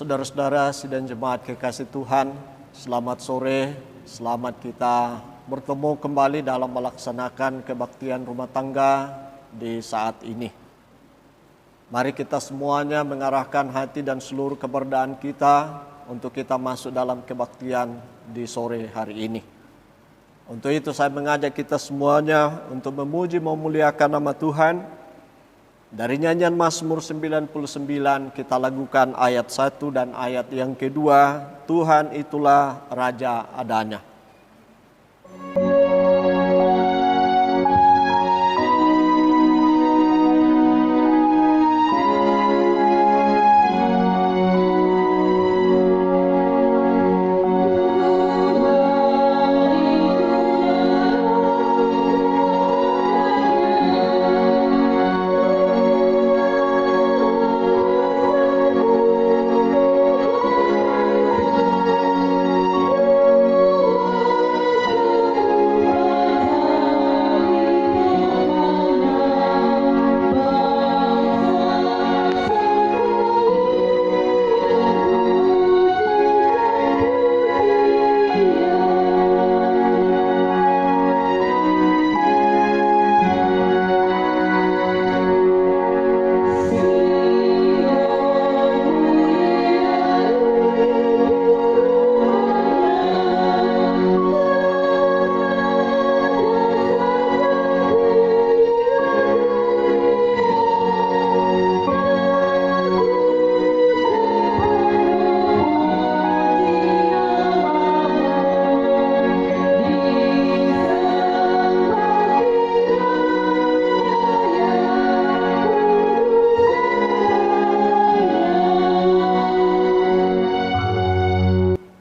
Saudara-saudara sidang jemaat kekasih Tuhan, selamat sore, selamat kita bertemu kembali dalam melaksanakan kebaktian rumah tangga di saat ini. Mari kita semuanya mengarahkan hati dan seluruh keberadaan kita untuk kita masuk dalam kebaktian di sore hari ini. Untuk itu saya mengajak kita semuanya untuk memuji memuliakan nama Tuhan. Dari nyanyian Mazmur 99 kita lakukan ayat 1 dan ayat yang kedua, Tuhan itulah Raja adanya.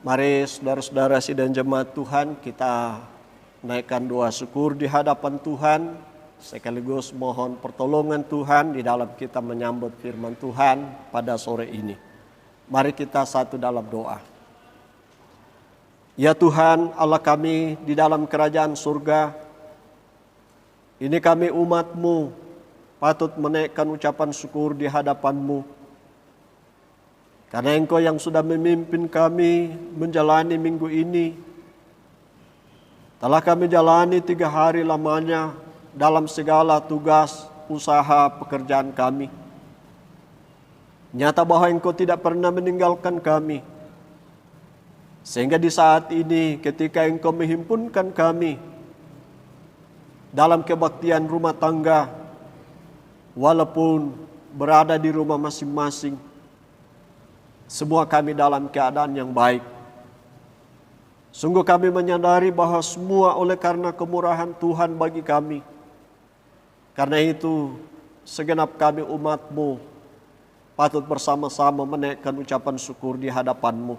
Mari saudara-saudara sidang jemaat Tuhan, kita naikkan doa syukur di hadapan Tuhan, sekaligus mohon pertolongan Tuhan di dalam kita menyambut firman Tuhan pada sore ini. Mari kita satu dalam doa. Ya Tuhan Allah kami di dalam kerajaan surga, ini kami umat-Mu patut menaikkan ucapan syukur di hadapan-Mu. Karena Engkau yang sudah memimpin kami menjalani minggu ini. Telah kami jalani 3 hari lamanya dalam segala tugas, usaha, pekerjaan kami. Nyata bahwa Engkau tidak pernah meninggalkan kami. Sehingga di saat ini ketika Engkau menghimpunkan kami dalam kebaktian rumah tangga, walaupun berada di rumah masing-masing, semua kami dalam keadaan yang baik. Sungguh kami menyadari bahwa semua oleh karena kemurahan Tuhan bagi kami. Karena itu segenap kami umat-Mu patut bersama-sama menaikkan ucapan syukur di hadapan-Mu.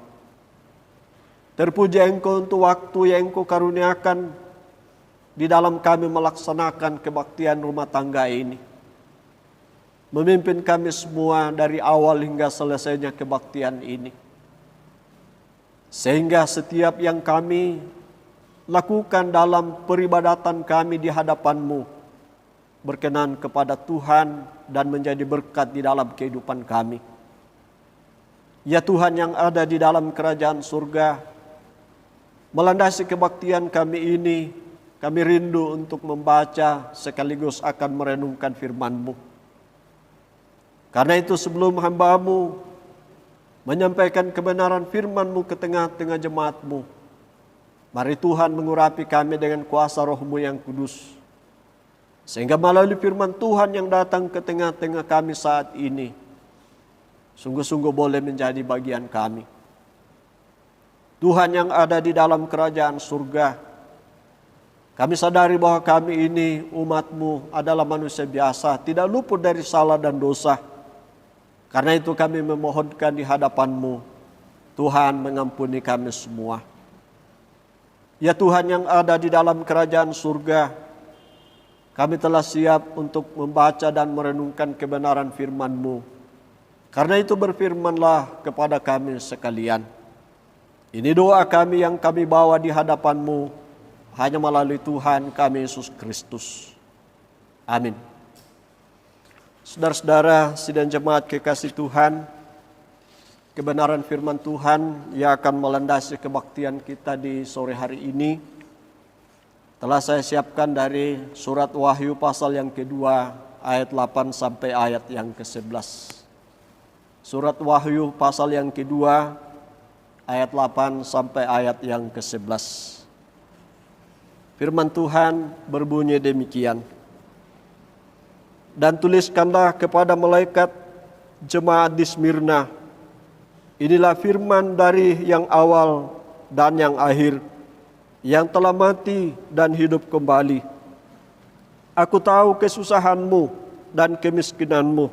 Terpuji Engkau untuk waktu yang Engkau karuniakan di dalam kami melaksanakan kebaktian rumah tangga ini. Memimpin kami semua dari awal hingga selesainya kebaktian ini. Sehingga setiap yang kami lakukan dalam peribadatan kami di hadapan-Mu berkenan kepada Tuhan dan menjadi berkat di dalam kehidupan kami. Ya Tuhan yang ada di dalam kerajaan surga, melandasi kebaktian kami ini, kami rindu untuk membaca sekaligus akan merenungkan firman-Mu. Karena itu sebelum hamba-Mu menyampaikan kebenaran firman-Mu ke tengah-tengah jemaat-Mu, mari Tuhan mengurapi kami dengan kuasa Roh-Mu yang kudus. Sehingga melalui firman Tuhan yang datang ke tengah-tengah kami saat ini, sungguh-sungguh boleh menjadi bagian kami. Tuhan yang ada di dalam kerajaan surga, kami sadari bahwa kami ini umat-Mu adalah manusia biasa, tidak luput dari salah dan dosa. Karena itu kami memohonkan di hadapan-Mu, Tuhan mengampuni kami semua. Ya Tuhan yang ada di dalam kerajaan surga, kami telah siap untuk membaca dan merenungkan kebenaran firman-Mu. Karena itu berfirmanlah kepada kami sekalian. Ini doa kami yang kami bawa di hadapan-Mu, hanya melalui Tuhan kami Yesus Kristus. Amin. Saudara-saudara sidang jemaat kekasih Tuhan, kebenaran firman Tuhan yang akan melandasi kebaktian kita di sore hari ini telah saya siapkan dari surat Wahyu pasal yang kedua ayat 8 sampai ayat yang ke-11. Surat Wahyu pasal yang kedua ayat 8 sampai ayat yang ke-11. Firman Tuhan berbunyi demikian. Dan tuliskanlah kepada malaikat jemaat di Smyrna, inilah firman dari yang awal dan yang akhir, yang telah mati dan hidup kembali. Aku tahu kesusahanmu dan kemiskinanmu,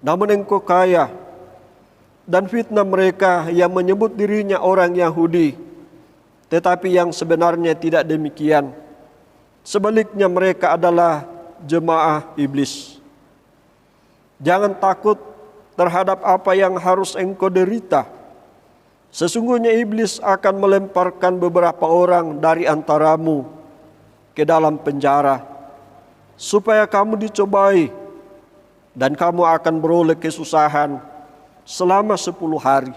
namun engkau kaya, dan fitnah mereka yang menyebut dirinya orang Yahudi, tetapi yang sebenarnya tidak demikian. Sebaliknya mereka adalah jemaah iblis. Jangan takut terhadap apa yang harus engkau derita. Sesungguhnya iblis akan melemparkan beberapa orang dari antaramu ke dalam penjara, supaya kamu dicobai, dan kamu akan beroleh kesusahan selama 10 hari.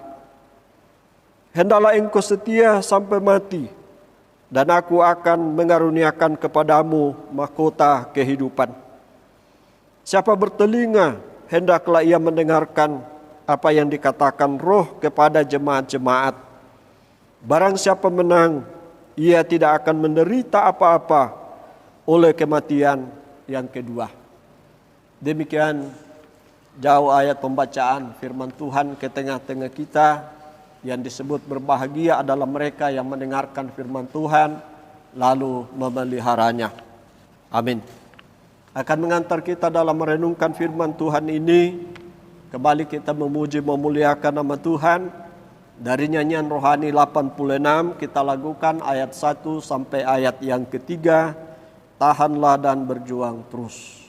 Hendaklah engkau setia sampai mati, dan aku akan mengaruniakan kepadamu mahkota kehidupan. Siapa bertelinga, hendaklah ia mendengarkan apa yang dikatakan Roh kepada jemaat-jemaat. Barang siapa menang, ia tidak akan menderita apa-apa oleh kematian yang kedua. Demikian jauh ayat pembacaan firman Tuhan ke tengah-tengah kita. Yang disebut berbahagia adalah mereka yang mendengarkan firman Tuhan lalu memeliharanya. Amin. Akan mengantar kita dalam merenungkan firman Tuhan ini, kembali kita memuji memuliakan nama Tuhan. Dari nyanyian rohani 86 kita lakukan ayat 1 sampai ayat yang ketiga. Tahanlah dan berjuang terus.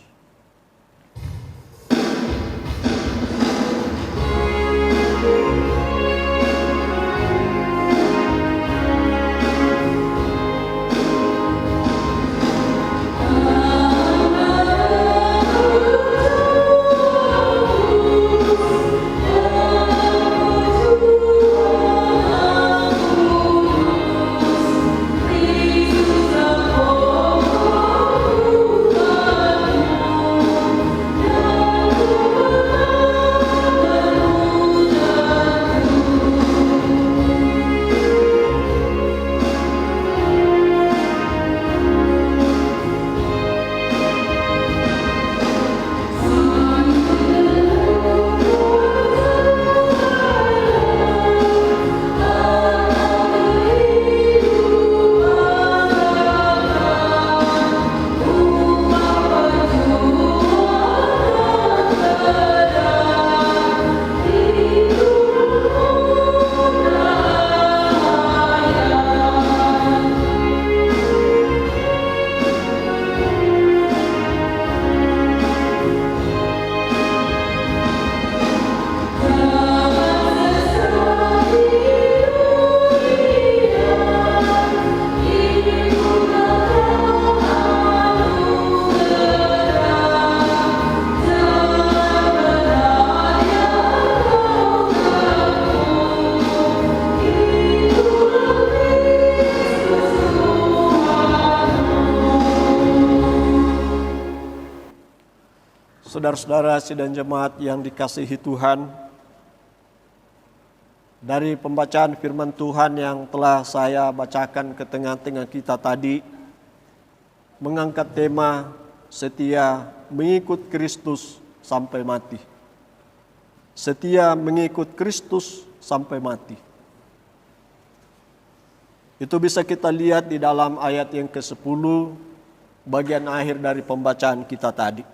Saudara-saudara sidang jemaat yang dikasihi Tuhan, dari pembacaan firman Tuhan yang telah saya bacakan ke tengah-tengah kita tadi, mengangkat tema setia mengikut Kristus sampai mati. Setia mengikut Kristus sampai mati. Itu bisa kita lihat di dalam ayat yang ke-10, bagian akhir dari pembacaan kita tadi.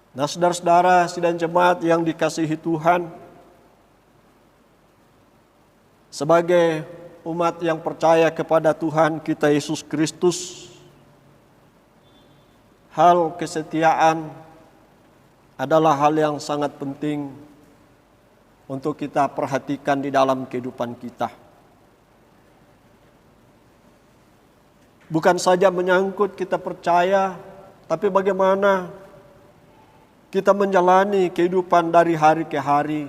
Nah, saudara-saudara sidang jemaat yang dikasihi Tuhan, sebagai umat yang percaya kepada Tuhan kita Yesus Kristus, hal kesetiaan adalah hal yang sangat penting untuk kita perhatikan di dalam kehidupan kita. Bukan saja menyangkut kita percaya, tapi bagaimana kita menjalani kehidupan dari hari ke hari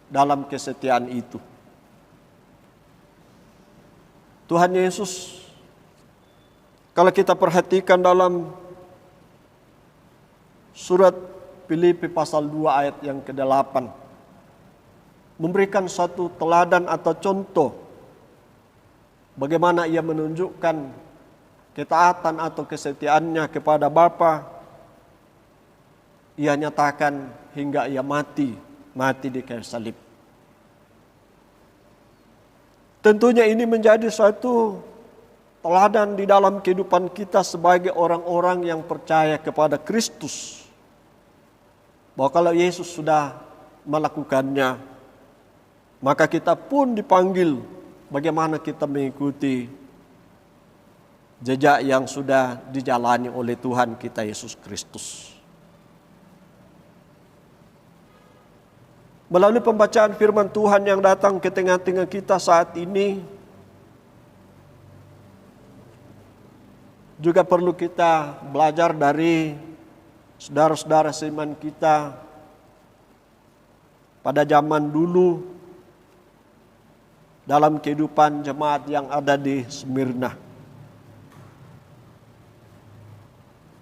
dalam kesetiaan itu. Tuhan Yesus, kalau kita perhatikan dalam surat Filipi pasal 2 ayat yang ke-8, memberikan suatu teladan atau contoh bagaimana ia menunjukkan ketaatan atau kesetiaannya kepada Bapa. Ia nyatakan hingga ia mati di kayu salib. Tentunya ini menjadi suatu teladan di dalam kehidupan kita sebagai orang-orang yang percaya kepada Kristus. Bahwa kalau Yesus sudah melakukannya, maka kita pun dipanggil bagaimana kita mengikuti jejak yang sudah dijalani oleh Tuhan kita Yesus Kristus. Melalui pembacaan firman Tuhan yang datang ke tengah-tengah kita saat ini, juga perlu kita belajar dari saudara-saudara seiman kita pada zaman dulu dalam kehidupan jemaat yang ada di Smyrna.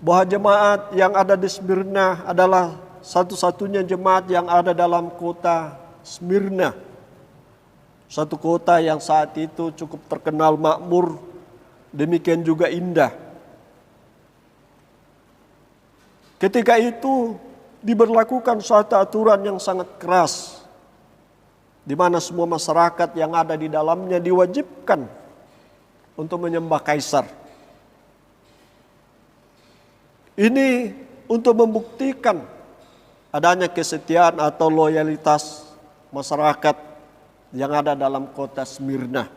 Bahwa jemaat yang ada di Smyrna adalah satu-satunya jemaat yang ada dalam kota Smyrna. Satu kota yang saat itu cukup terkenal makmur, demikian juga indah. Ketika itu diberlakukan suatu aturan yang sangat keras, di mana semua masyarakat yang ada di dalamnya diwajibkan untuk menyembah kaisar. Ini untuk membuktikan adanya kesetiaan atau loyalitas masyarakat yang ada dalam kota Smyrna.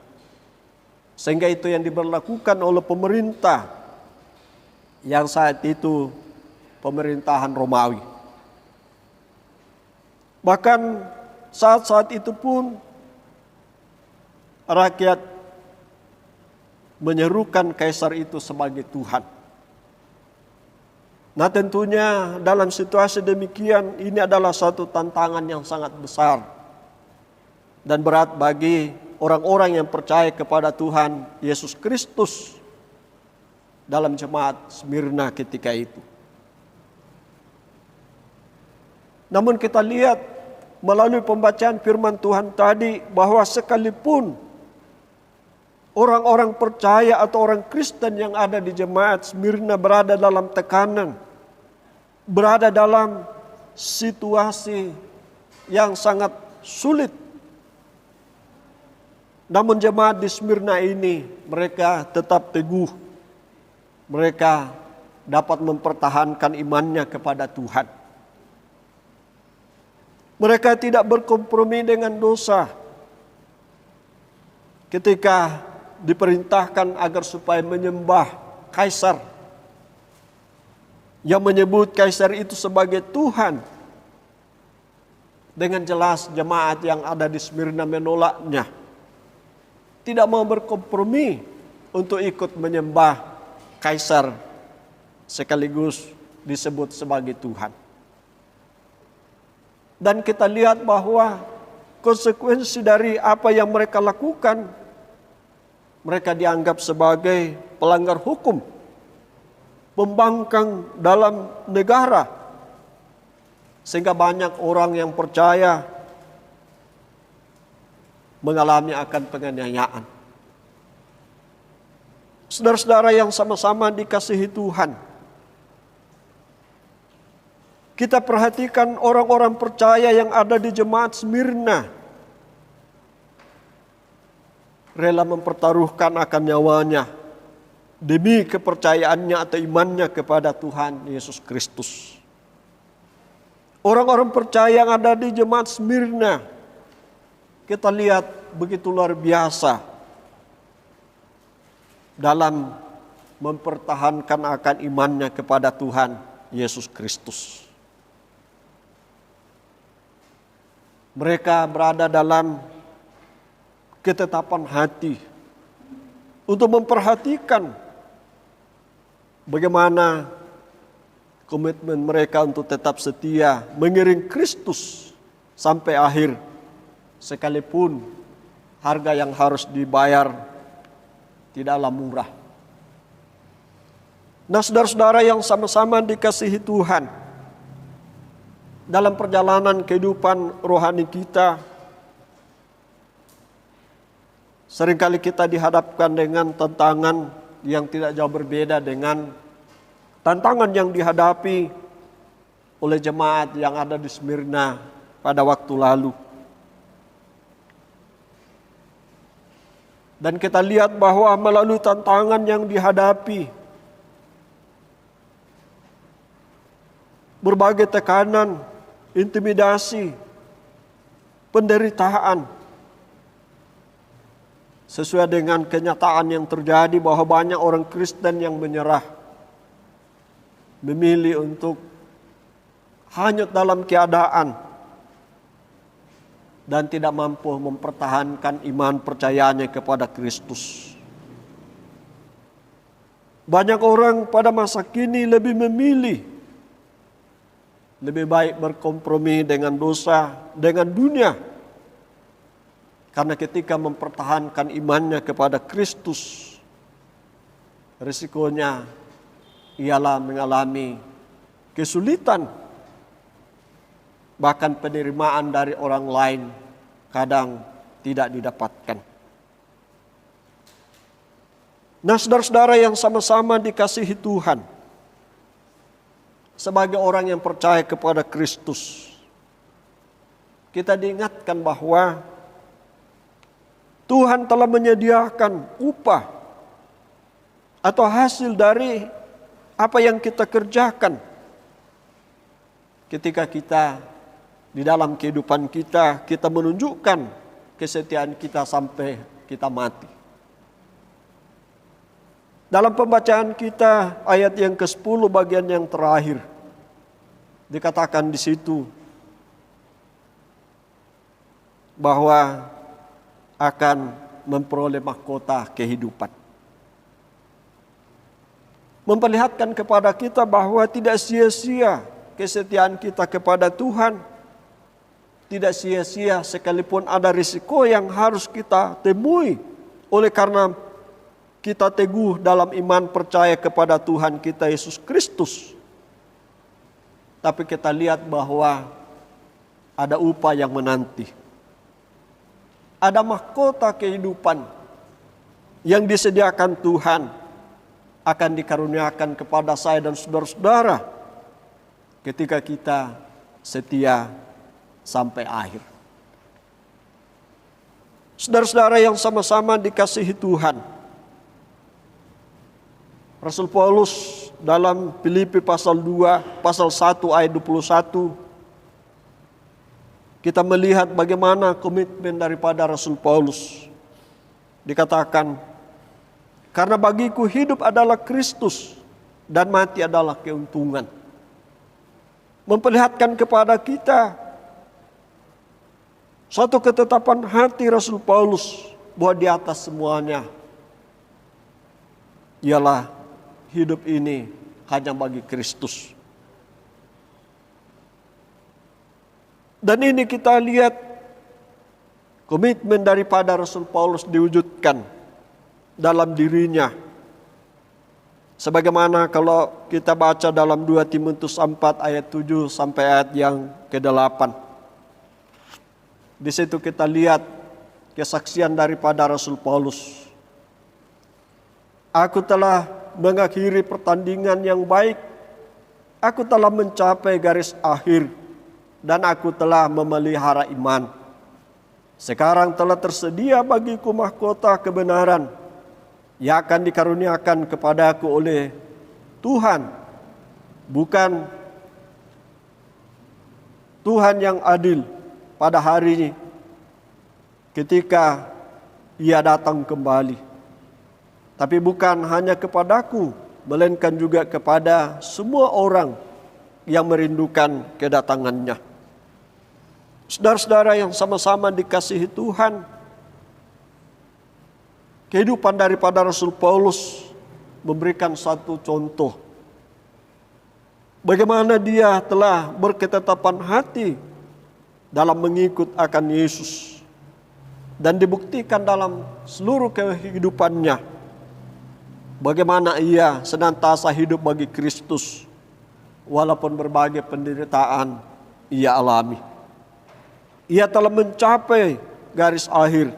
Sehingga itu yang diberlakukan oleh pemerintah yang saat itu pemerintahan Romawi. Bahkan saat-saat itu pun rakyat menyerukan kaisar itu sebagai Tuhan. Nah tentunya dalam situasi demikian ini adalah suatu tantangan yang sangat besar dan berat bagi orang-orang yang percaya kepada Tuhan Yesus Kristus dalam jemaat Smyrna ketika itu. Namun kita lihat melalui pembacaan firman Tuhan tadi bahwa sekalipun orang-orang percaya atau orang Kristen yang ada di jemaat Smyrna berada dalam tekanan, berada dalam situasi yang sangat sulit, namun jemaat di Smyrna ini mereka tetap teguh. Mereka dapat mempertahankan imannya kepada Tuhan. Mereka tidak berkompromi dengan dosa. Ketika diperintahkan agar supaya menyembah kaisar, yang menyebut kaisar itu sebagai Tuhan, dengan jelas jemaat yang ada di Smyrna menolaknya. Tidak mau berkompromi untuk ikut menyembah kaisar sekaligus disebut sebagai Tuhan. Dan kita lihat bahwa konsekuensi dari apa yang mereka lakukan, mereka dianggap sebagai pelanggar hukum, pembangkang dalam negara, sehingga banyak orang yang percaya mengalami akan penganiayaan. Saudara-saudara yang sama-sama dikasihi Tuhan, kita perhatikan orang-orang percaya yang ada di jemaat Smyrna rela mempertaruhkan akan nyawanya demi kepercayaannya atau imannya kepada Tuhan Yesus Kristus. Orang-orang percaya yang ada di jemaat Smyrna, kita lihat begitu luar biasa dalam mempertahankan akan imannya kepada Tuhan Yesus Kristus. Mereka berada dalam ketetapan hati untuk memperhatikan bagaimana komitmen mereka untuk tetap setia mengiring Kristus sampai akhir, sekalipun harga yang harus dibayar tidaklah murah. Nah, saudara-saudara yang sama-sama dikasihi Tuhan, dalam perjalanan kehidupan rohani kita, seringkali kita dihadapkan dengan tantangan yang tidak jauh berbeda dengan tantangan yang dihadapi oleh jemaat yang ada di Smyrna pada waktu lalu. Dan kita lihat bahwa melalui tantangan yang dihadapi, berbagai tekanan, intimidasi, penderitaan, sesuai dengan kenyataan yang terjadi bahwa banyak orang Kristen yang menyerah, memilih untuk hanyut dalam keadaan dan tidak mampu mempertahankan iman percayanya kepada Kristus. Banyak orang pada masa kini lebih memilih, lebih baik berkompromi dengan dosa, dengan dunia. Karena ketika mempertahankan imannya kepada Kristus, risikonya ialah mengalami kesulitan, bahkan penerimaan dari orang lain kadang tidak didapatkan. Nah, saudara-saudara yang sama-sama dikasihi Tuhan, sebagai orang yang percaya kepada Kristus, kita diingatkan bahwa Tuhan telah menyediakan upah atau hasil dari apa yang kita kerjakan ketika kita di dalam kehidupan kita, kita menunjukkan kesetiaan kita sampai kita mati. Dalam pembacaan kita ayat yang ke-10 bagian yang terakhir, dikatakan di situ bahwa akan memperoleh mahkota kehidupan. Memperlihatkan kepada kita bahwa tidak sia-sia kesetiaan kita kepada Tuhan. Tidak sia-sia sekalipun ada risiko yang harus kita temui oleh karena kita teguh dalam iman percaya kepada Tuhan kita Yesus Kristus. Tapi kita lihat bahwa ada upah yang menanti. Ada mahkota kehidupan yang disediakan Tuhan akan dikaruniakan kepada saya dan saudara-saudara ketika kita setia sampai akhir. Saudara-saudara yang sama-sama dikasihi Tuhan, Rasul Paulus dalam Filipi pasal 2, pasal 1 ayat 21, kita melihat bagaimana komitmen daripada Rasul Paulus. Dikatakan, karena bagiku hidup adalah Kristus dan mati adalah keuntungan. Memperlihatkan kepada kita suatu ketetapan hati Rasul Paulus bahwa di atas semuanya ialah hidup ini hanya bagi Kristus. Dan ini kita lihat komitmen daripada Rasul Paulus diwujudkan dalam dirinya. Sebagaimana kalau kita baca dalam 2 Timotius 4 ayat 7 sampai ayat yang ke-8. Di situ kita lihat kesaksian daripada Rasul Paulus. Aku telah mengakhiri pertandingan yang baik. Aku telah mencapai garis akhir. Dan aku telah memelihara iman. Sekarang telah tersedia bagiku mahkota kebenaran yang akan dikaruniakan kepadaku oleh Tuhan. Bukan Tuhan yang adil pada hari ini ketika Ia datang kembali. Tapi bukan hanya kepadaku, melainkan juga kepada semua orang yang merindukan kedatangannya. Saudara-saudara yang sama-sama dikasihi Tuhan, kehidupan daripada Rasul Paulus memberikan satu contoh Bagaimana dia telah berketetapan hati dalam mengikut akan Yesus. Dan dibuktikan dalam seluruh kehidupannya. Bagaimana ia senantiasa hidup bagi Kristus. Walaupun berbagai penderitaan ia alami. Ia telah mencapai garis akhir.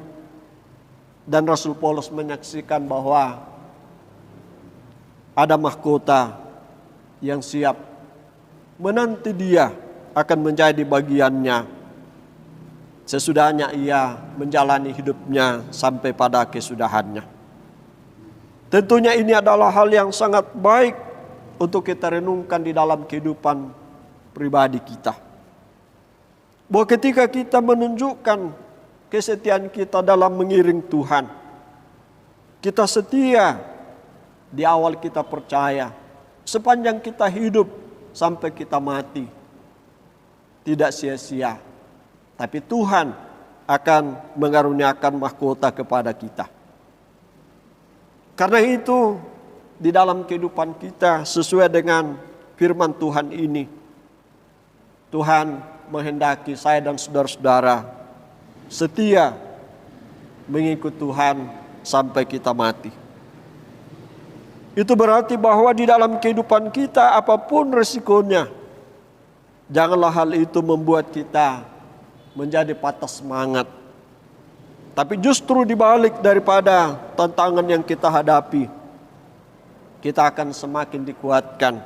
Dan Rasul Paulus menyaksikan bahwa ada mahkota yang siap menanti dia akan menjadi bagiannya sesudahnya ia menjalani hidupnya sampai pada kesudahannya. Tentunya ini adalah hal yang sangat baik untuk kita renungkan di dalam kehidupan pribadi kita. Bahwa ketika kita menunjukkan kesetiaan kita dalam mengiring Tuhan, kita setia di awal kita percaya, sepanjang kita hidup sampai kita mati, tidak sia-sia. Tapi Tuhan akan mengaruniakan mahkota kepada kita. Karena itu di dalam kehidupan kita sesuai dengan firman Tuhan ini, Tuhan menghendaki saya dan saudara-saudara setia mengikut Tuhan sampai kita mati. Itu berarti bahwa di dalam kehidupan kita apapun resikonya, janganlah hal itu membuat kita menjadi patah semangat. Tapi justru dibalik daripada tantangan yang kita hadapi, kita akan semakin dikuatkan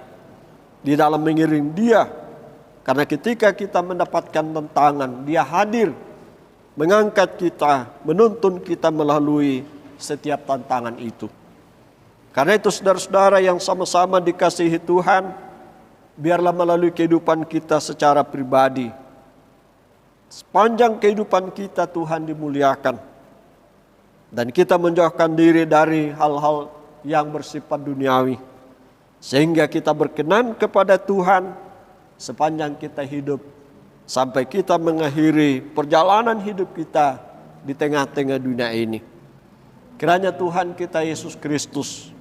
di dalam mengiring Dia. Karena ketika kita mendapatkan tantangan, Dia hadir, mengangkat kita, menuntun kita melalui setiap tantangan itu. Karena itu saudara-saudara yang sama-sama dikasihi Tuhan, biarlah melalui kehidupan kita secara pribadi, sepanjang kehidupan kita Tuhan dimuliakan. Dan kita menjauhkan diri dari hal-hal yang bersifat duniawi. Sehingga kita berkenan kepada Tuhan sepanjang kita hidup. Sampai kita mengakhiri perjalanan hidup kita di tengah-tengah dunia ini. Kiranya Tuhan kita Yesus Kristus,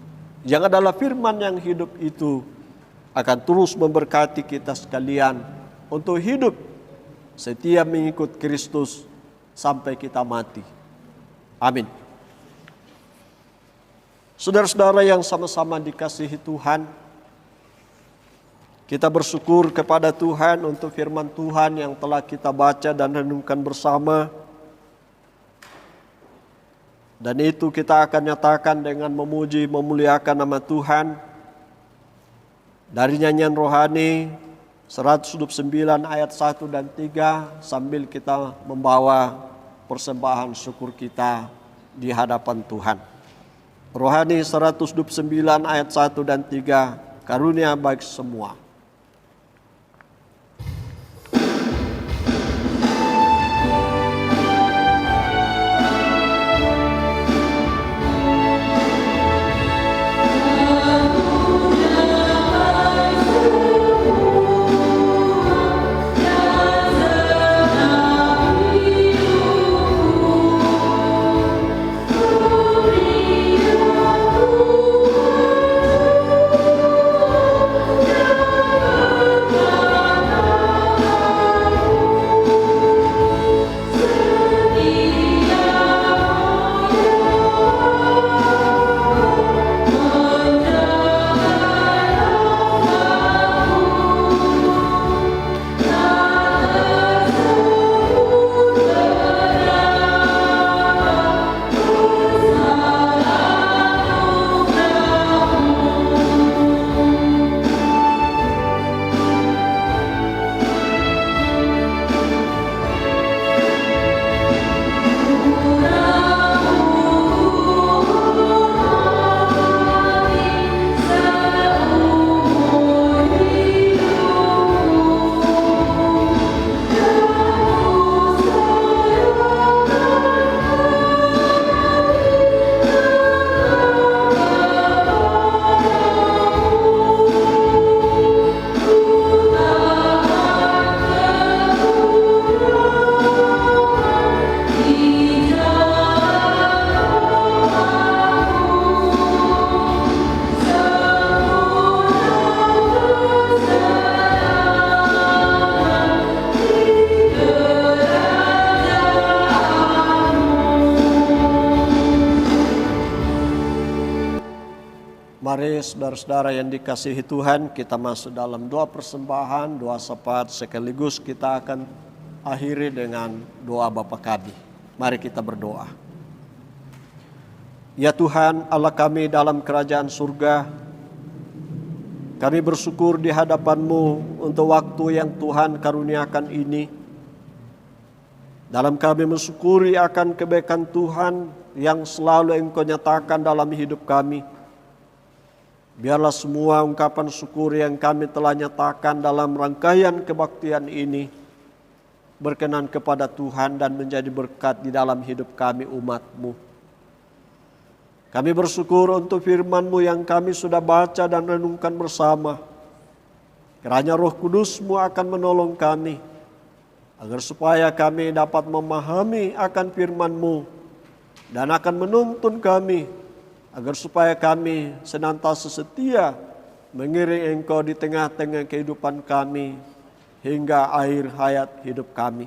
yang adalah firman yang hidup itu, akan terus memberkati kita sekalian untuk hidup setia mengikut Kristus sampai kita mati. Amin. Saudara-saudara yang sama-sama dikasihi Tuhan, kita bersyukur kepada Tuhan untuk firman Tuhan yang telah kita baca dan renungkan bersama. Dan itu kita akan nyatakan dengan memuji, memuliakan nama Tuhan. Dari nyanyian rohani 129 ayat 1 dan 3 sambil kita membawa persembahan syukur kita di hadapan Tuhan. Rohani 129 ayat 1 dan 3, karunia baik semua. Yeah. Mari saudara-saudara yang dikasihi Tuhan, kita masuk dalam doa persembahan, doa syafaat, sekaligus kita akan akhiri dengan doa Bapa kami. Mari kita berdoa. Ya Tuhan, Allah kami dalam kerajaan surga, kami bersyukur di hadapan-Mu untuk waktu yang Tuhan karuniakan ini. Dalam kami mensyukuri akan kebaikan Tuhan yang selalu Engkau nyatakan dalam hidup kami. Biarlah semua ungkapan syukur yang kami telah nyatakan dalam rangkaian kebaktian ini berkenan kepada Tuhan dan menjadi berkat di dalam hidup kami umat-Mu. Kami bersyukur untuk firman-Mu yang kami sudah baca dan renungkan bersama. Kiranya Roh Kudus-Mu akan menolong kami, agar supaya kami dapat memahami akan firman-Mu dan akan menuntun kami, agar supaya kami senantiasa setia mengiring Engkau di tengah-tengah kehidupan kami hingga akhir hayat hidup kami.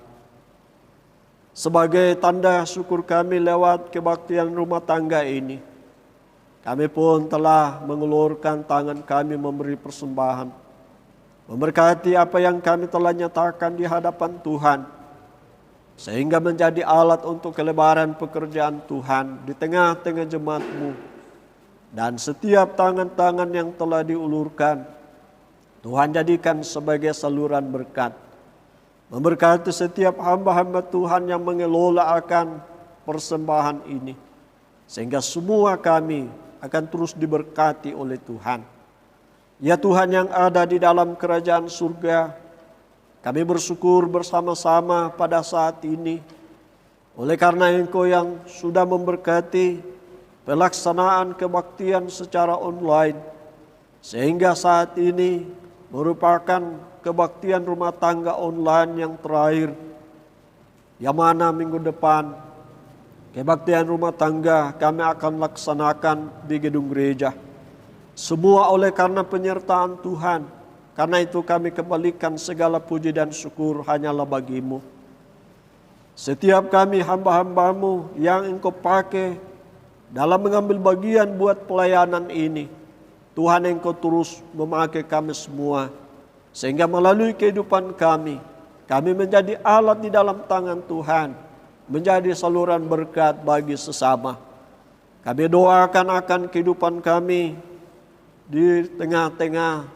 Sebagai tanda syukur kami lewat kebaktian rumah tangga ini, kami pun telah mengulurkan tangan kami memberi persembahan, memberkati apa yang kami telah nyatakan di hadapan Tuhan, sehingga menjadi alat untuk kelebaran pekerjaan Tuhan di tengah-tengah jemaat-Mu. Dan setiap tangan-tangan yang telah diulurkan, Tuhan jadikan sebagai saluran berkat. Memberkati setiap hamba-hamba Tuhan yang mengelola akan persembahan ini, sehingga semua kami akan terus diberkati oleh Tuhan. Ya Tuhan yang ada di dalam kerajaan surga, kami bersyukur bersama-sama pada saat ini, oleh karena Engkau yang sudah memberkati pelaksanaan kebaktian secara online, sehingga saat ini merupakan kebaktian rumah tangga online yang terakhir, yang mana minggu depan kebaktian rumah tangga kami akan laksanakan di gedung gereja. Semua oleh karena penyertaan Tuhan. Karena itu kami kembalikan segala puji dan syukur hanyalah bagi-Mu. Setiap kami hamba-hamba-Mu yang Engkau pakai dalam mengambil bagian buat pelayanan ini, Tuhan Engkau terus memakai kami semua, sehingga melalui kehidupan kami menjadi alat di dalam tangan Tuhan, menjadi saluran berkat bagi sesama. Kami doakan akan kehidupan kami di tengah-tengah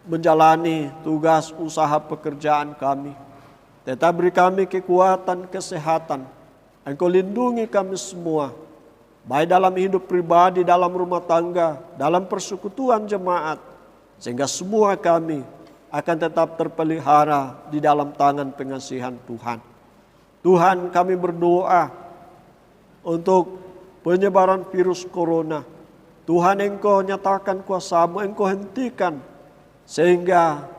menjalani tugas usaha pekerjaan kami. Tetap beri kami kekuatan, kesehatan. Engkau lindungi kami semua, baik dalam hidup pribadi, dalam rumah tangga, dalam persekutuan jemaat, sehingga semua kami akan tetap terpelihara di dalam tangan pengasihan Tuhan. Tuhan, kami berdoa untuk penyebaran virus corona. Tuhan, Engkau nyatakan kuasa-Mu, Engkau hentikan, sehingga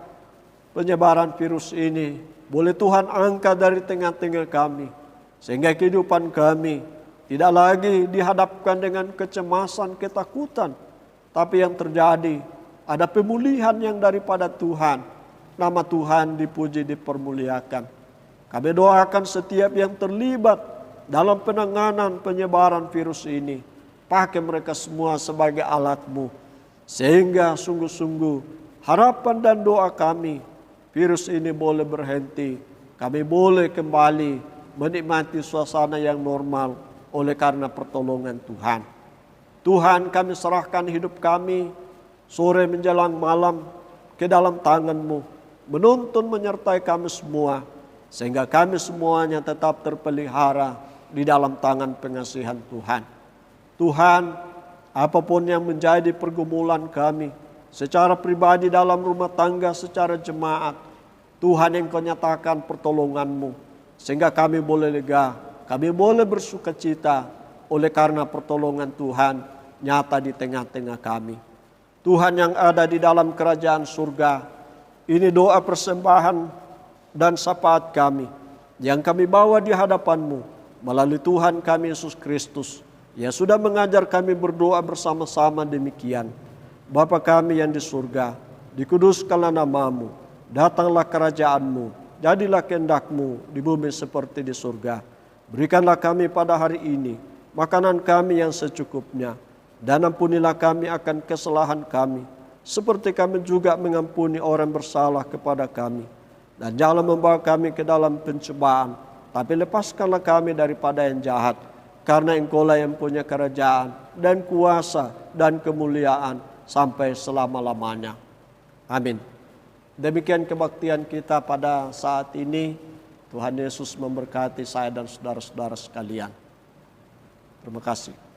penyebaran virus ini boleh Tuhan angkat dari tengah-tengah kami, sehingga kehidupan kami tidak lagi dihadapkan dengan kecemasan, ketakutan, tapi yang terjadi ada pemulihan yang daripada Tuhan. Nama Tuhan dipuji, dipermuliakan. Kami doakan setiap yang terlibat dalam penanganan penyebaran virus ini, pakai mereka semua sebagai alat-Mu, sehingga sungguh-sungguh harapan dan doa kami, virus ini boleh berhenti, kami boleh kembali menikmati suasana yang normal, oleh karena pertolongan Tuhan. Tuhan, kami serahkan hidup kami sore menjelang malam ke dalam tangan-Mu, menuntun menyertai kami semua, sehingga kami semuanya tetap terpelihara di dalam tangan pengasihan Tuhan. Tuhan, apapun yang menjadi pergumulan kami secara pribadi dalam rumah tangga, secara jemaat, Tuhan Engkau nyatakan pertolongan-Mu, sehingga kami boleh lega, kami boleh bersuka cita oleh karena pertolongan Tuhan nyata di tengah-tengah kami. Tuhan yang ada di dalam kerajaan surga, ini doa persembahan dan syafaat kami yang kami bawa di hadapan-Mu melalui Tuhan kami Yesus Kristus, yang sudah mengajar kami berdoa bersama-sama demikian. Bapa kami yang di surga, dikuduskanlah nama-Mu, datanglah kerajaan-Mu, jadilah kehendak-Mu di bumi seperti di surga. Berikanlah kami pada hari ini makanan kami yang secukupnya. Dan ampunilah kami akan kesalahan kami, seperti kami juga mengampuni orang bersalah kepada kami. Dan janganlah membawa kami ke dalam pencobaan, tapi lepaskanlah kami daripada yang jahat. Karena Engkaulah yang punya kerajaan dan kuasa dan kemuliaan sampai selama-lamanya. Amin. Demikian kebaktian kita pada saat ini. Tuhan Yesus memberkati saya dan saudara-saudara sekalian. Terima kasih.